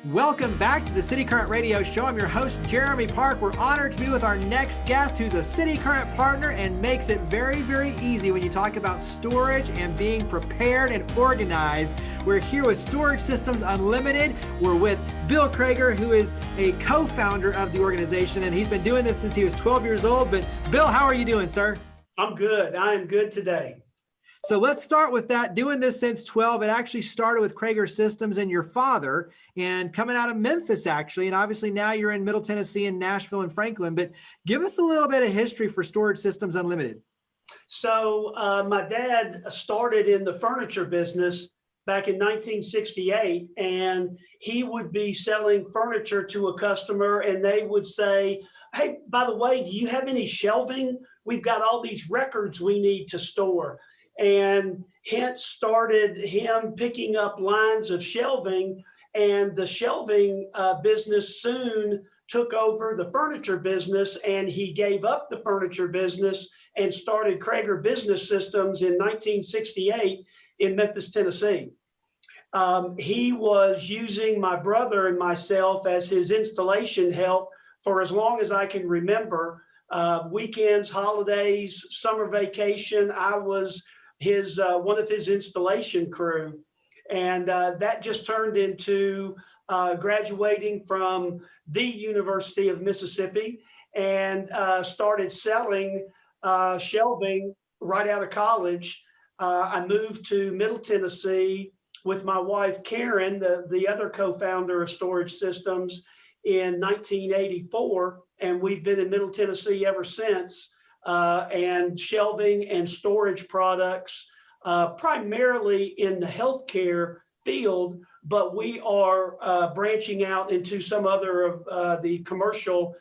Welcome back to the City Current Radio Show. I'm your host, Jeremy Park. We're honored to be with our next guest who's a City Current partner and makes it very, very easy when you talk about storage and being prepared and organized. We're here with Storage Systems Unlimited. We're with Bill Kreager, who is a co-founder of the organization, and he's been doing this since he was 12 years old. But Bill, how are you doing, sir? I'm good. I am good today. So let's start with that. Doing this since 12, it actually started with Kreager Systems and your father, and coming out of Memphis, actually. And obviously now you're in Middle Tennessee and Nashville and Franklin. But give us a little bit of history for Storage Systems Unlimited. So my dad started in the furniture business back in 1968, and he would be selling furniture to a customer, and they would say, "Hey, by the way, do you have any shelving? We've got all these records we need to store." And hence started him picking up lines of shelving, and the shelving business soon took over the furniture business, and he gave up the furniture business and started Kreager Business Systems in 1968 in Memphis, Tennessee. He was using my brother and myself as his installation help for as long as I can remember. Weekends, holidays, summer vacation, I was his one of his installation crew, and that just turned into graduating from the University of Mississippi and started selling shelving right out of college. I moved to Middle Tennessee with my wife Karen, the other co-founder of Storage Systems, in 1984, and we've been in Middle Tennessee ever since. And shelving and storage products, primarily in the healthcare field, but we are branching out into some other of the commercial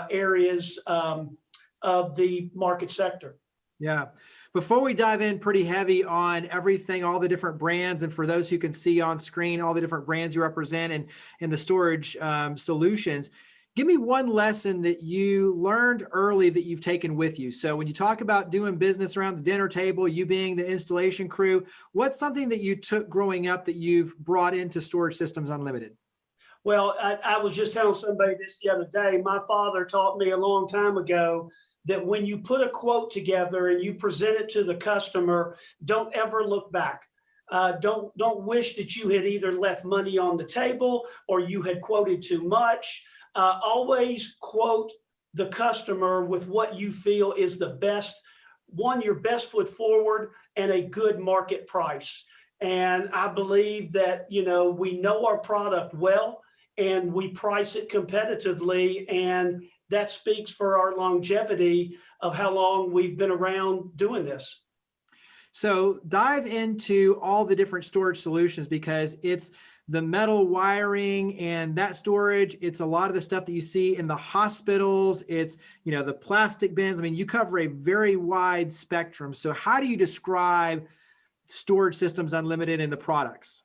areas of the market sector. Yeah. Before we dive in pretty heavy on everything, all the different brands, and for those who can see on screen, all the different brands you represent and the storage solutions, give me one lesson that you learned early that you've taken with you. So when you talk about doing business around the dinner table, you being the installation crew, what's something that you took growing up that you've brought into Storage Systems Unlimited? Well, I was just telling somebody this the other day. My father taught me a long time ago that when you put a quote together and you present it to the customer, don't ever look back. Don't wish that you had either left money on the table or you had quoted too much. Always quote the customer with what you feel is the best, your best foot forward and a good market price. And I believe that, we know our product well and we price it competitively, and that speaks for our longevity of how long we've been around doing this. So dive into all the different storage solutions, because it's the metal wiring and that storage. It's a lot of the stuff that you see in the hospitals. It's, the plastic bins. I mean, you cover a very wide spectrum. So how do you describe Storage Systems Unlimited and the products?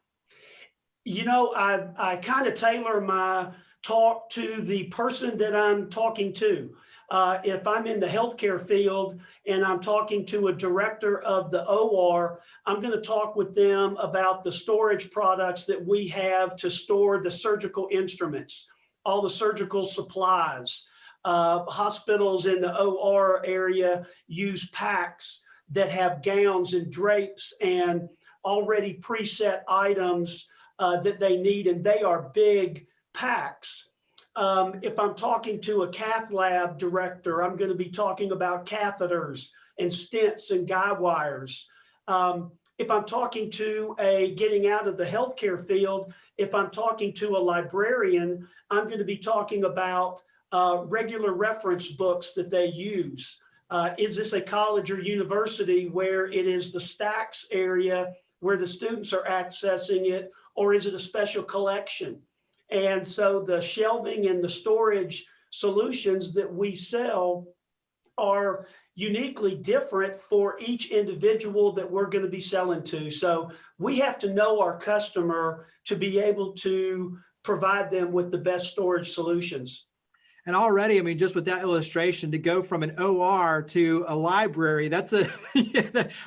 I kind of tailor my talk to the person that I'm talking to. If I'm in the healthcare field and I'm talking to a director of the OR, I'm going to talk with them about the storage products that we have to store the surgical instruments, all the surgical supplies. Hospitals in the OR area use packs that have gowns and drapes and already preset items that they need, and they are big packs. If I'm talking to a cath lab director, I'm going to be talking about catheters and stents and guy wires. If I'm talking to getting out of the healthcare field, if I'm talking to a librarian, I'm going to be talking about regular reference books that they use. Is this a college or university where it is the stacks area where the students are accessing it, or is it a special collection? And so the shelving and the storage solutions that we sell are uniquely different for each individual that we're going to be selling to. So we have to know our customer to be able to provide them with the best storage solutions. And already, I mean, just with that illustration, to go from an OR to a library, that's a,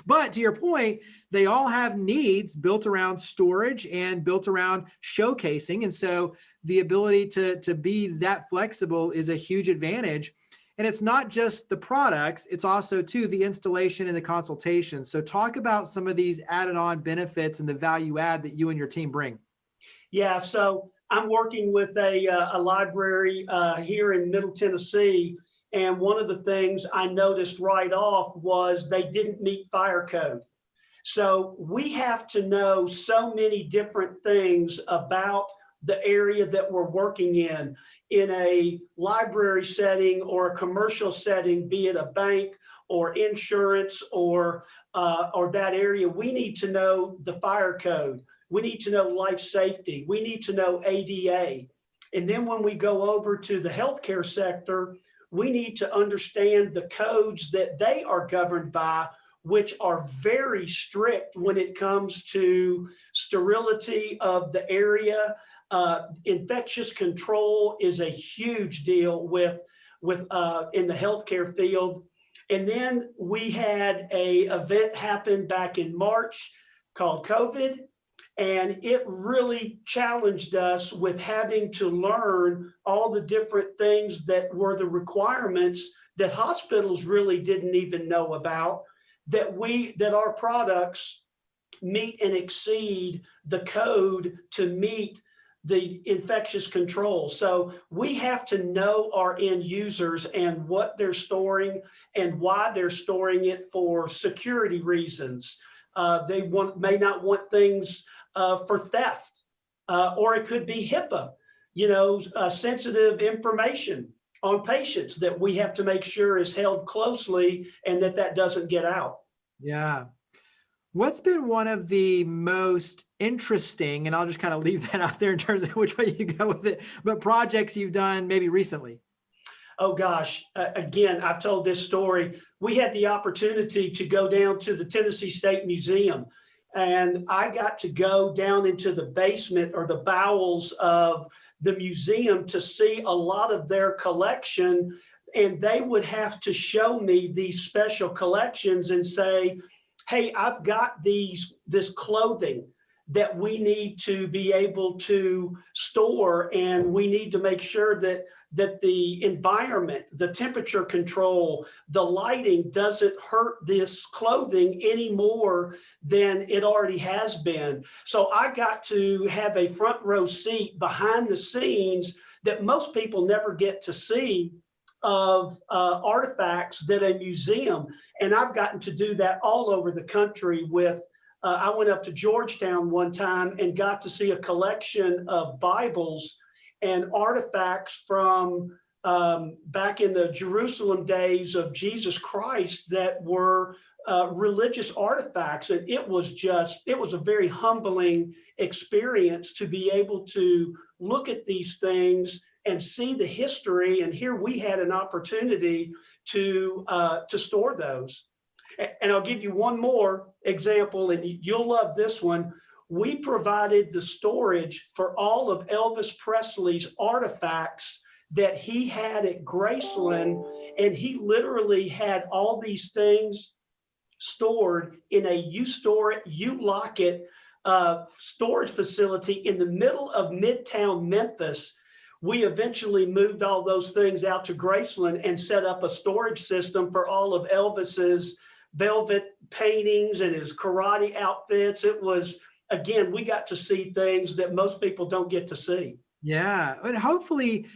but to your point, they all have needs built around storage and built around showcasing. And so the ability to be that flexible is a huge advantage. And it's not just the products, it's also too the installation and the consultation. So talk about some of these added on benefits and the value add that you and your team bring. Yeah, so I'm working with a library here in Middle Tennessee, and one of the things I noticed right off was they didn't meet fire code. So we have to know so many different things about the area that we're working in a library setting or a commercial setting, be it a bank or insurance or that area. We need to know the fire code. We need to know life safety. We need to know ADA. And then when we go over to the healthcare sector, we need to understand the codes that they are governed by, which are very strict when it comes to sterility of the area. Infectious control is a huge deal with in the healthcare field. And then we had an event happen back in March called COVID. And it really challenged us with having to learn all the different things that were the requirements that hospitals really didn't even know about, that our products meet and exceed the code to meet the infectious control. So we have to know our end users and what they're storing and why they're storing it for security reasons. They may not want things for theft, or it could be HIPAA, sensitive information on patients that we have to make sure is held closely and that doesn't get out. Yeah. What's been one of the most interesting, and I'll just kind of leave that out there in terms of which way you go with it, but projects you've done maybe recently? Oh gosh, again, I've told this story. We had the opportunity to go down to the Tennessee State Museum, and I got to go down into the basement or the bowels of the museum to see a lot of their collection. And they would have to show me these special collections and say, hey, I've got this clothing that we need to be able to store, and we need to make sure that the environment, the temperature control, the lighting doesn't hurt this clothing any more than it already has been. So I got to have a front row seat behind the scenes that most people never get to see of artifacts that a museum, and I've gotten to do that all over the country with, I went up to Georgetown one time and got to see a collection of Bibles and artifacts from back in the Jerusalem days of Jesus Christ that were religious artifacts. And it was a very humbling experience to be able to look at these things and see the history. And here we had an opportunity to store those. And I'll give you one more example, and you'll love this one. We provided the storage for all of Elvis Presley's artifacts that he had at Graceland, and he literally had all these things stored in a you store it, you lock it storage facility in the middle of Midtown Memphis. We eventually moved all those things out to Graceland and set up a storage system for all of Elvis's velvet paintings and his karate outfits. It was, again, we got to see things that most people don't get to see. Yeah. And hopefully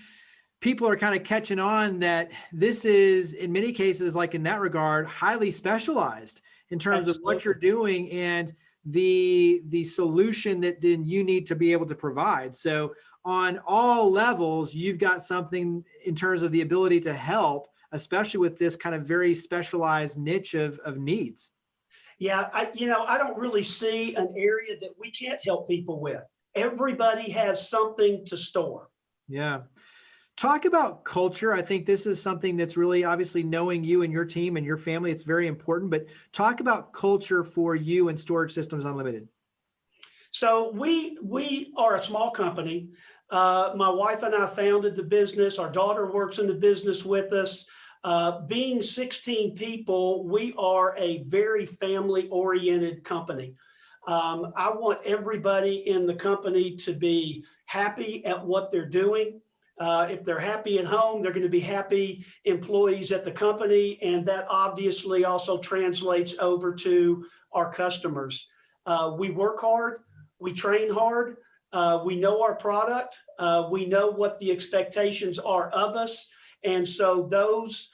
people are kind of catching on that this is, in many cases, like in that regard, highly specialized in terms of what you're doing and the solution that then you need to be able to provide. So on all levels, you've got something in terms of the ability to help, especially with this kind of very specialized niche of needs. Yeah, I don't really see an area that we can't help people with. Everybody has something to store. Yeah. Talk about culture. I think this is something that's really, obviously, knowing you and your team and your family, it's very important, but talk about culture for you and Storage Systems Unlimited. So we are a small company. My wife and I founded the business. Our daughter works in the business with us. Being 16 people, we are a very family-oriented company. I want everybody in the company to be happy at what they're doing. If they're happy at home, they're going to be happy employees at the company, and that obviously also translates over to our customers. We work hard, we train hard, we know our product, we know what the expectations are of us, and so those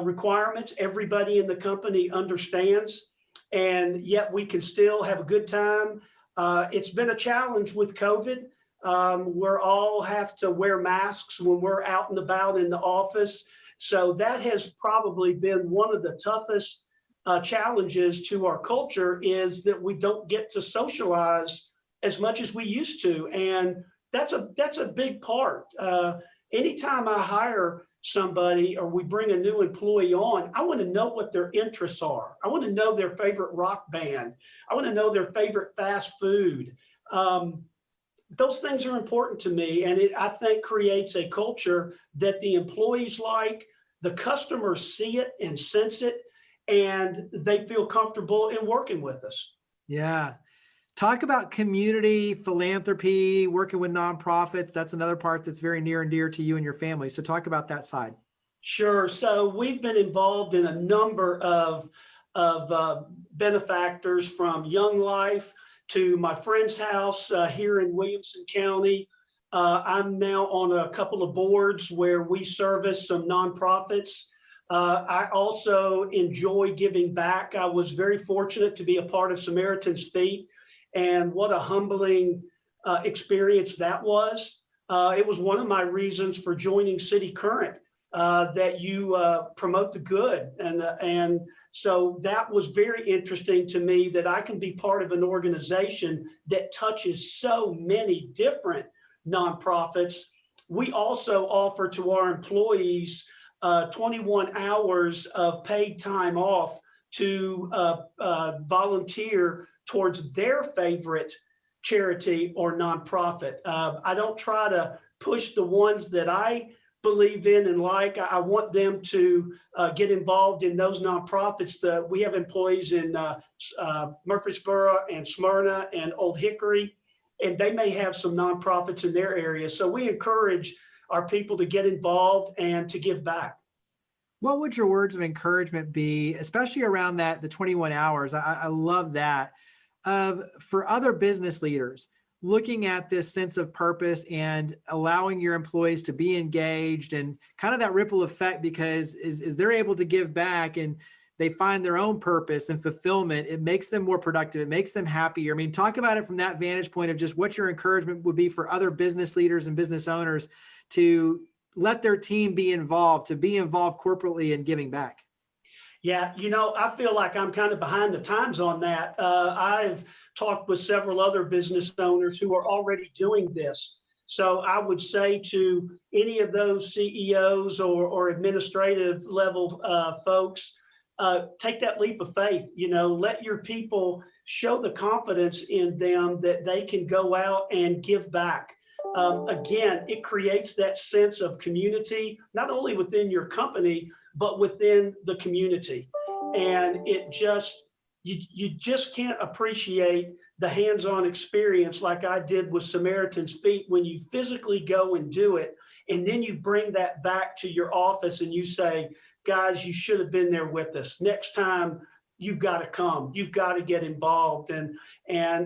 requirements everybody in the company understands, and yet we can still have a good time. It's been a challenge with COVID. We're all have to wear masks when we're out and about in the office. So that has probably been one of the toughest challenges to our culture, is that we don't get to socialize as much as we used to. And that's a big part. Anytime I hire somebody or we bring a new employee on, I want to know what their interests are. I want to know their favorite rock band. I want to know their favorite fast food. Those things are important to me, and it, I think, creates a culture that the employees like, the customers see it and sense it, and they feel comfortable in working with us. Yeah. Talk about community, philanthropy, working with nonprofits. That's another part that's very near and dear to you and your family. So talk about that side. Sure. So we've been involved in a number of benefactors, from Young Life to my friend's house here in Williamson County. I'm now on a couple of boards where we service some nonprofits. I also enjoy giving back. I was very fortunate to be a part of Samaritan's Feet, and what a humbling experience that was. It was one of my reasons for joining cityCURRENT, that you promote the good, and so that was very interesting to me, that I can be part of an organization that touches so many different nonprofits. We also offer to our employees 21 hours of paid time off to volunteer towards their favorite charity or nonprofit. I don't try to push the ones that I believe in and like. I want them to get involved in those nonprofits. We have employees in Murfreesboro and Smyrna and Old Hickory, and they may have some nonprofits in their area. So we encourage our people to get involved and to give back. What would your words of encouragement be, especially around that, the 21 hours? I love that. For other business leaders, looking at this sense of purpose and allowing your employees to be engaged, and kind of that ripple effect, because as they're able to give back and they find their own purpose and fulfillment, it makes them more productive. It makes them happier. I mean, talk about it from that vantage point of just what your encouragement would be for other business leaders and business owners to let their team be involved, to be involved corporately in giving back. Yeah, I feel like I'm kind of behind the times on that. I've talked with several other business owners who are already doing this. So I would say to any of those CEOs or administrative level folks, take that leap of faith. Let your people show the confidence in them that they can go out and give back. Again, it creates that sense of community, not only within your company, but within the community. And you just can't appreciate the hands-on experience like I did with Samaritan's Feet, when you physically go and do it, and then you bring that back to your office and you say, guys, you should have been there with us. Next time, you've got to come. You've got to get involved. And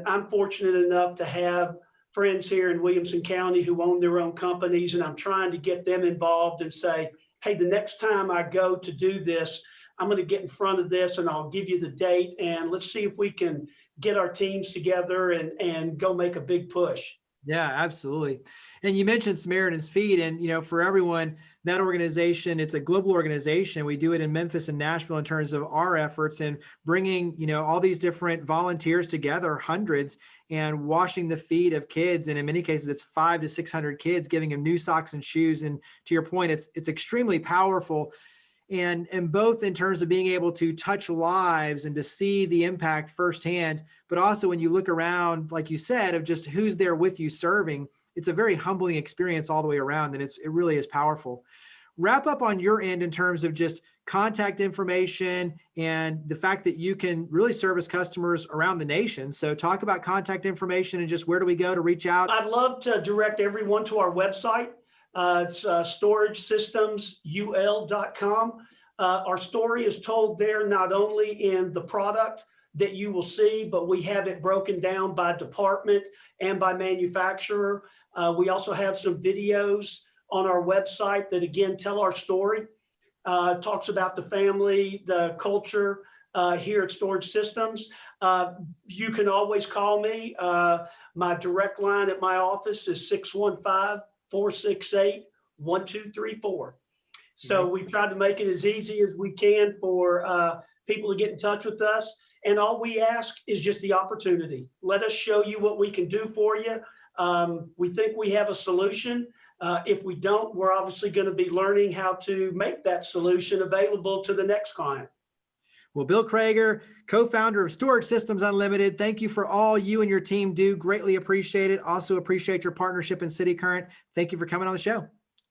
I'm fortunate enough to have friends here in Williamson County who own their own companies, and I'm trying to get them involved and say, hey, the next time I go to do this, I'm going to get in front of this and I'll give you the date, and let's see if we can get our teams together and go make a big push. Yeah, absolutely. And you mentioned Samaritan's Feet, and for everyone, that organization, it's a global organization. We do it in Memphis and Nashville in terms of our efforts and bringing, all these different volunteers together, hundreds, and washing the feet of kids. And in many cases, it's 500 to 600 kids, giving them new socks and shoes. And to your point, it's extremely powerful. And both in terms of being able to touch lives and to see the impact firsthand, but also when you look around, like you said, of just who's there with you serving, it's a very humbling experience all the way around, and it really is powerful. Wrap up on your end in terms of just contact information and the fact that you can really service customers around the nation. So talk about contact information and just where do we go to reach out? I'd love to direct everyone to our website. It's storagesystemsul.com. Our story is told there not only in the product that you will see, but we have it broken down by department and by manufacturer. We also have some videos on our website that again tell our story, talks about the family, the culture here at Storage Systems. You can always call me. My direct line at my office is 615-468-1234. So we've tried to make it as easy as we can for people to get in touch with us. And all we ask is just the opportunity. Let us show you what we can do for you. We think we have a solution. If we don't, we're obviously going to be learning how to make that solution available to the next client. Well, Bill Kreager, co-founder of Storage Systems Unlimited, thank you for all you and your team do. Greatly appreciate it. Also appreciate your partnership in cityCURRENT. Thank you for coming on the show.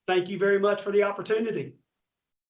Thank you very much for the opportunity.